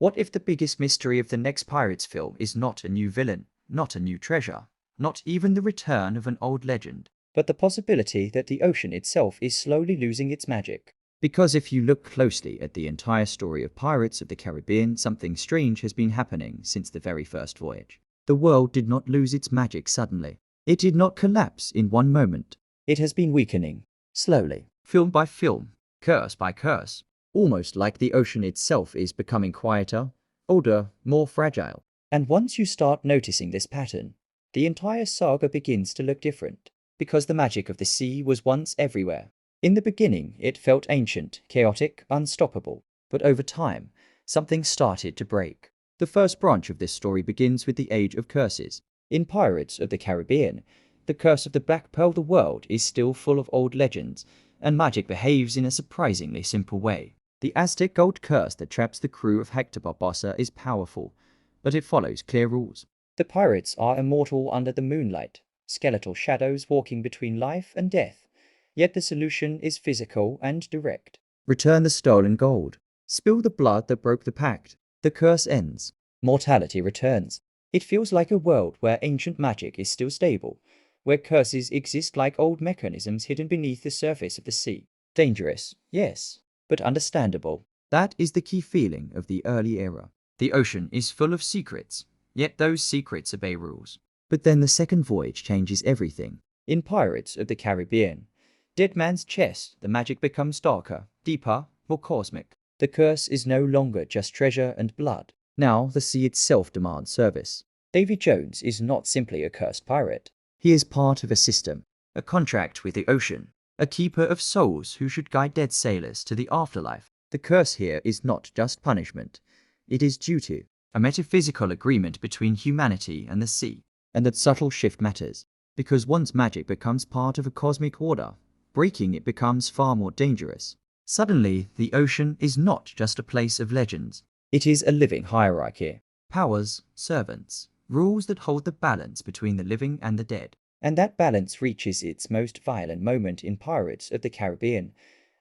What if the biggest mystery of the next Pirates film is not a new villain, not a new treasure, not even the return of an old legend, but the possibility that the ocean itself is slowly losing its magic? Because if you look closely at the entire story of Pirates of the Caribbean, something strange has been happening since the very first voyage. The world did not lose its magic suddenly. It did not collapse in one moment. It has been weakening, slowly, film by film, curse by curse, almost like the ocean itself is becoming quieter, older, more fragile. And once you start noticing this pattern, the entire saga begins to look different, because the magic of the sea was once everywhere. In the beginning, it felt ancient, chaotic, unstoppable, but over time, something started to break. The first branch of this story begins with the Age of Curses. In Pirates of the Caribbean, the curse of the Black Pearl. The world is still full of old legends, and magic behaves in a surprisingly simple way. The Aztec gold curse that traps the crew of Hector Barbossa is powerful, but it follows clear rules. The pirates are immortal under the moonlight, skeletal shadows walking between life and death. Yet the solution is physical and direct. Return the stolen gold. Spill the blood that broke the pact. The curse ends. Mortality returns. It feels like a world where ancient magic is still stable, where curses exist like old mechanisms hidden beneath the surface of the sea. Dangerous, yes, but understandable. That is the key feeling of the early era. The ocean is full of secrets, yet those secrets obey rules. But then the second voyage changes everything. In Pirates of the Caribbean, Dead Man's Chest, the magic becomes darker, deeper, more cosmic. The curse is no longer just treasure and blood. Now the sea itself demands service. Davy Jones is not simply a cursed pirate. He is part of a system, a contract with the ocean, a keeper of souls who should guide dead sailors to the afterlife. The curse here is not just punishment. It is duty, a metaphysical agreement between humanity and the sea. And that subtle shift matters, because once magic becomes part of a cosmic order, breaking it becomes far more dangerous. Suddenly, the ocean is not just a place of legends. It is a living hierarchy. Powers, servants, rules that hold the balance between the living and the dead. And that balance reaches its most violent moment in Pirates of the Caribbean,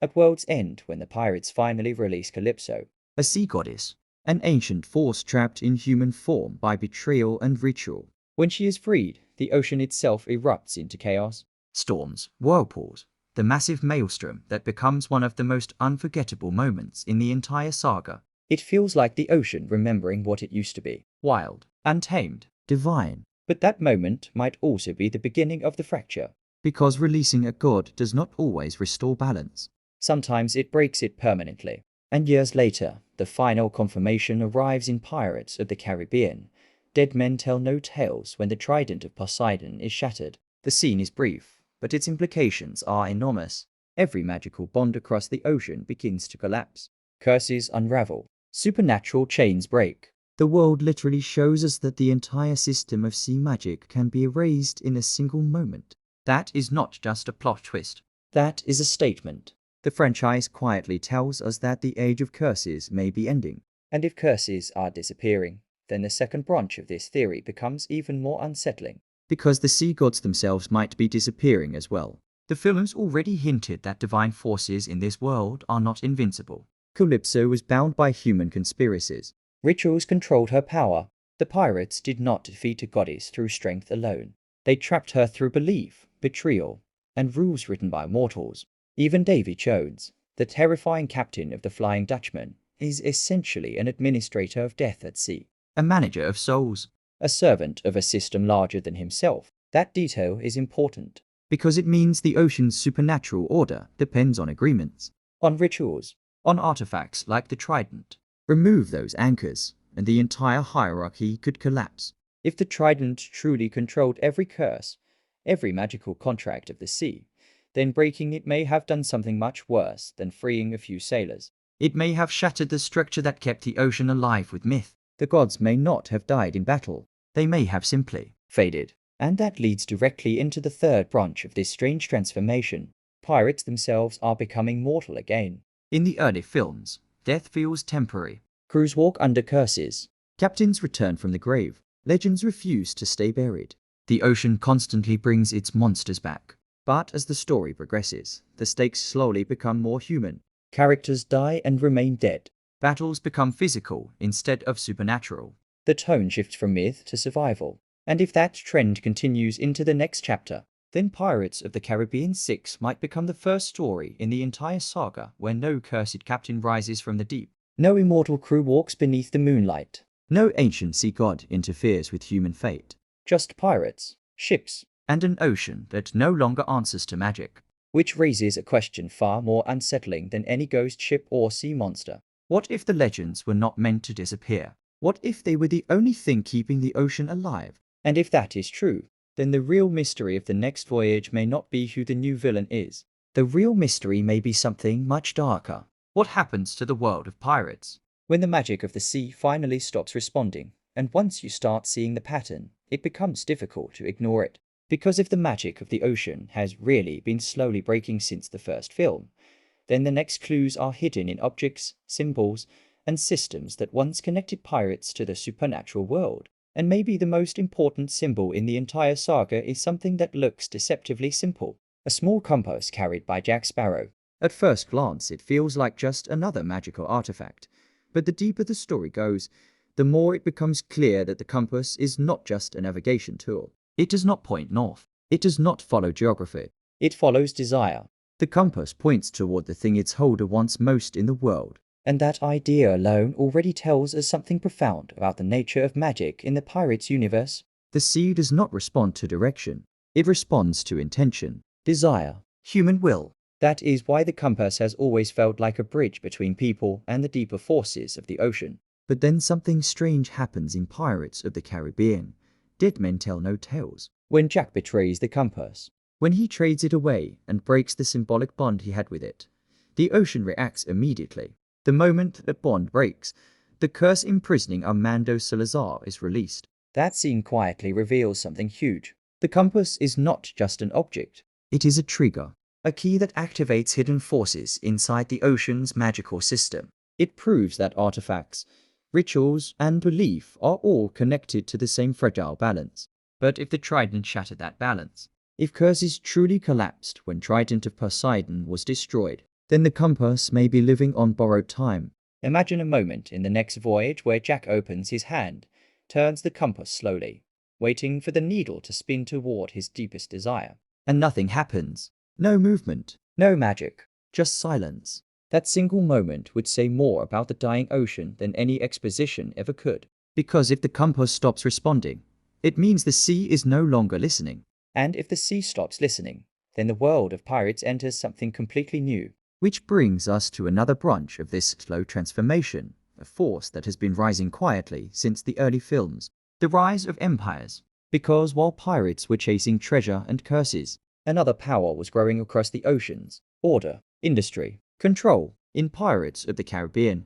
at World's End, when the pirates finally release Calypso, a sea goddess, an ancient force trapped in human form by betrayal and ritual. When she is freed, the ocean itself erupts into chaos. Storms, whirlpools, the massive maelstrom that becomes one of the most unforgettable moments in the entire saga. It feels like the ocean remembering what it used to be. Wild, untamed, divine. But that moment might also be the beginning of the fracture. Because releasing a god does not always restore balance. Sometimes it breaks it permanently. And years later, the final confirmation arrives in Pirates of the Caribbean. Dead men tell no tales when the Trident of Poseidon is shattered. The scene is brief, but its implications are enormous. Every magical bond across the ocean begins to collapse. Curses unravel. Supernatural chains break. The world literally shows us that the entire system of sea magic can be erased in a single moment. That is not just a plot twist. That is a statement. The franchise quietly tells us that the Age of Curses may be ending. And if curses are disappearing, then the second branch of this theory becomes even more unsettling. Because the sea gods themselves might be disappearing as well. The films already hinted that divine forces in this world are not invincible. Calypso was bound by human conspiracies. Rituals controlled her power. The pirates did not defeat a goddess through strength alone. They trapped her through belief, betrayal, and rules written by mortals. Even Davy Jones, the terrifying captain of the Flying Dutchman, is essentially an administrator of death at sea. A manager of souls. A servant of a system larger than himself. That detail is important, because it means the ocean's supernatural order depends on agreements, on rituals, on artifacts like the Trident. Remove those anchors, and the entire hierarchy could collapse. If the Trident truly controlled every curse, every magical contract of the sea, then breaking it may have done something much worse than freeing a few sailors. It may have shattered the structure that kept the ocean alive with myth. The gods may not have died in battle. They may have simply faded. And that leads directly into the third branch of this strange transformation. Pirates themselves are becoming mortal again. In the early films, death feels temporary. Crews walk under curses. Captains return from the grave. Legends refuse to stay buried. The ocean constantly brings its monsters back. But as the story progresses, the stakes slowly become more human. Characters die and remain dead. Battles become physical instead of supernatural. The tone shifts from myth to survival. And if that trend continues into the next chapter, then Pirates of the Caribbean 6 might become the first story in the entire saga where no cursed captain rises from the deep, no immortal crew walks beneath the moonlight, no ancient sea god interferes with human fate. Just pirates, ships, and an ocean that no longer answers to magic. Which raises a question far more unsettling than any ghost ship or sea monster. What if the legends were not meant to disappear? What if they were the only thing keeping the ocean alive? And if that is true, then the real mystery of the next voyage may not be who the new villain is. The real mystery may be something much darker. What happens to the world of pirates when the magic of the sea finally stops responding? And once you start seeing the pattern, it becomes difficult to ignore it. Because if the magic of the ocean has really been slowly breaking since the first film, then the next clues are hidden in objects, symbols, and systems that once connected pirates to the supernatural world. And maybe the most important symbol in the entire saga is something that looks deceptively simple. A small compass carried by Jack Sparrow. At first glance, it feels like just another magical artifact. But the deeper the story goes, the more it becomes clear that the compass is not just a navigation tool. It does not point north. It does not follow geography. It follows desire. The compass points toward the thing its holder wants most in the world. And that idea alone already tells us something profound about the nature of magic in the pirates' universe. The sea does not respond to direction. It responds to intention, desire, human will. That is why the compass has always felt like a bridge between people and the deeper forces of the ocean. But then something strange happens in Pirates of the Caribbean. Dead men tell no tales. When Jack betrays the compass, when he trades it away and breaks the symbolic bond he had with it, the ocean reacts immediately. The moment that bond breaks, the curse imprisoning Armando Salazar is released. That scene quietly reveals something huge. The compass is not just an object. It is a trigger, a key that activates hidden forces inside the ocean's magical system. It proves that artifacts, rituals, and belief are all connected to the same fragile balance. But if the Trident shattered that balance, if curses truly collapsed when Trident of Poseidon was destroyed, then the compass may be living on borrowed time. Imagine a moment in the next voyage where Jack opens his hand, turns the compass slowly, waiting for the needle to spin toward his deepest desire. And nothing happens. No movement, no magic, just silence. That single moment would say more about the dying ocean than any exposition ever could. Because if the compass stops responding, it means the sea is no longer listening. And if the sea stops listening, then the world of pirates enters something completely new. Which brings us to another branch of this slow transformation, a force that has been rising quietly since the early films. The rise of empires. Because while pirates were chasing treasure and curses, another power was growing across the oceans. Order, industry, control. In Pirates of the Caribbean,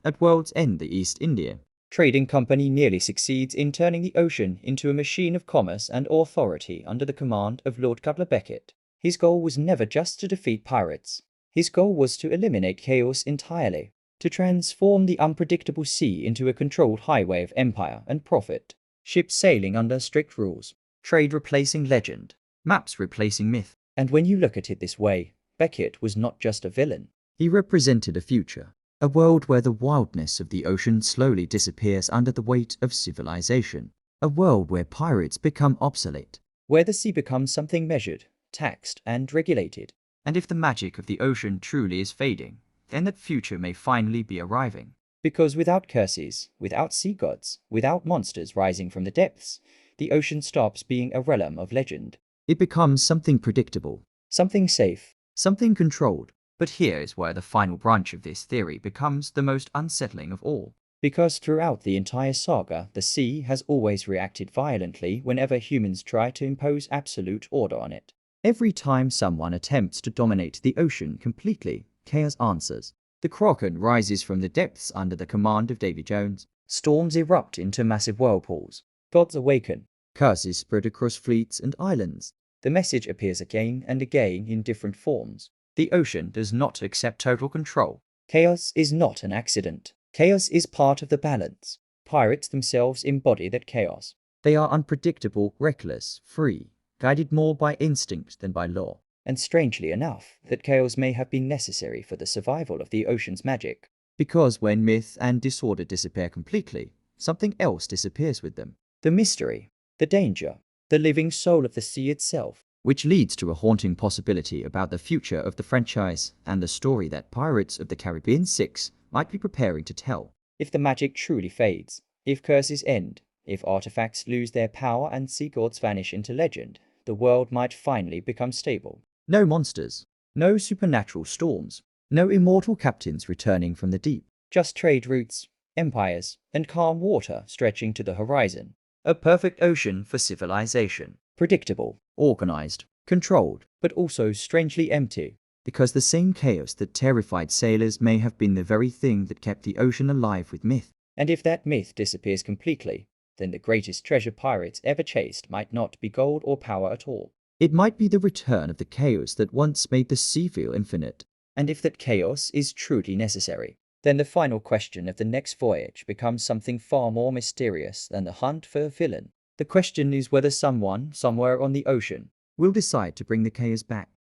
at World's End, the East India Trading Company nearly succeeds in turning the ocean into a machine of commerce and authority under the command of Lord Cutler Beckett. His goal was never just to defeat pirates. His goal was to eliminate chaos entirely, to transform the unpredictable sea into a controlled highway of empire and profit. Ships sailing under strict rules, trade replacing legend, maps replacing myth. And when you look at it this way, Beckett was not just a villain. He represented a future, a world where the wildness of the ocean slowly disappears under the weight of civilization, a world where pirates become obsolete, where the sea becomes something measured, taxed, and regulated. And if the magic of the ocean truly is fading, then that future may finally be arriving. Because without curses, without sea gods, without monsters rising from the depths, the ocean stops being a realm of legend. It becomes something predictable, something safe, something controlled. But here is where the final branch of this theory becomes the most unsettling of all. Because throughout the entire saga, the sea has always reacted violently whenever humans try to impose absolute order on it. Every time someone attempts to dominate the ocean completely, chaos answers. The Kraken rises from the depths under the command of Davy Jones. Storms erupt into massive whirlpools. Gods awaken. Curses spread across fleets and islands. The message appears again and again in different forms. The ocean does not accept total control. Chaos is not an accident. Chaos is part of the balance. Pirates themselves embody that chaos. They are unpredictable, reckless, free, guided more by instinct than by law. And strangely enough, that chaos may have been necessary for the survival of the ocean's magic. Because when myth and disorder disappear completely, something else disappears with them. The mystery, the danger, the living soul of the sea itself. Which leads to a haunting possibility about the future of the franchise and the story that Pirates of the Caribbean 6 might be preparing to tell. If the magic truly fades, if curses end, if artifacts lose their power and sea gods vanish into legend, the world might finally become stable. No monsters, no supernatural storms, no immortal captains returning from the deep. Just trade routes, empires, and calm water stretching to the horizon. A perfect ocean for civilization. Predictable, organized, controlled, but also strangely empty. Because the same chaos that terrified sailors may have been the very thing that kept the ocean alive with myth. And if that myth disappears completely, then the greatest treasure pirates ever chased might not be gold or power at all. It might be the return of the chaos that once made the sea feel infinite. And if that chaos is truly necessary, then the final question of the next voyage becomes something far more mysterious than the hunt for a villain. The question is whether someone, somewhere on the ocean, will decide to bring the chaos back.